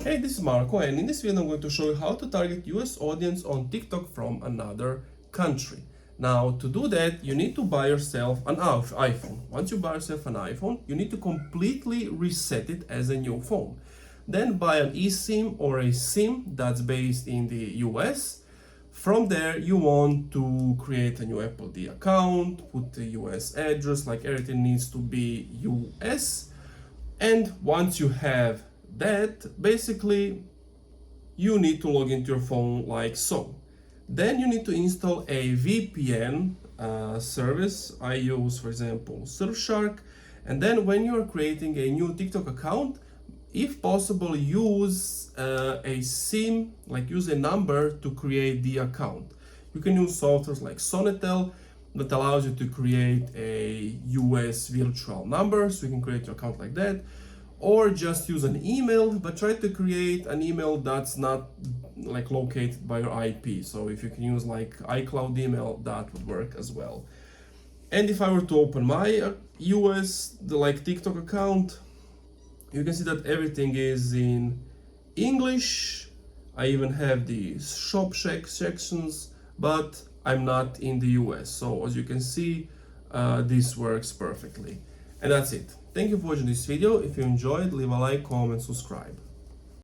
Hey, this is Marco, and in this video I'm going to show you how to target US audience on TikTok from another country. Now, to do that, you need to buy yourself an iPhone. Once you buy yourself an iPhone, you need to completely reset it as a new phone. Then buy an eSIM or a SIM that's based in the US. From there, you want to create a new Apple ID account, put the US address, like everything needs to be US. And once you have that, basically, you need to log into your phone like so. Then you need to install a VPN service. I use, for example, Surfshark. And then when you are creating a new TikTok account, if possible, use a SIM, like use a number to create the account. You can use softwares like Sonetel that allows you to create a US virtual number, so you can create your account like that. Or just use an email, but try to create an email that's not like located by your IP. So if you can use like iCloud email, that would work as well. And if I were to open my US TikTok account, you can see that everything is in English. I even have the shop sections, but I'm not in the US. So as you can see, this works perfectly. And that's it. Thank you for watching this video. If you enjoyed, leave a like, comment, subscribe.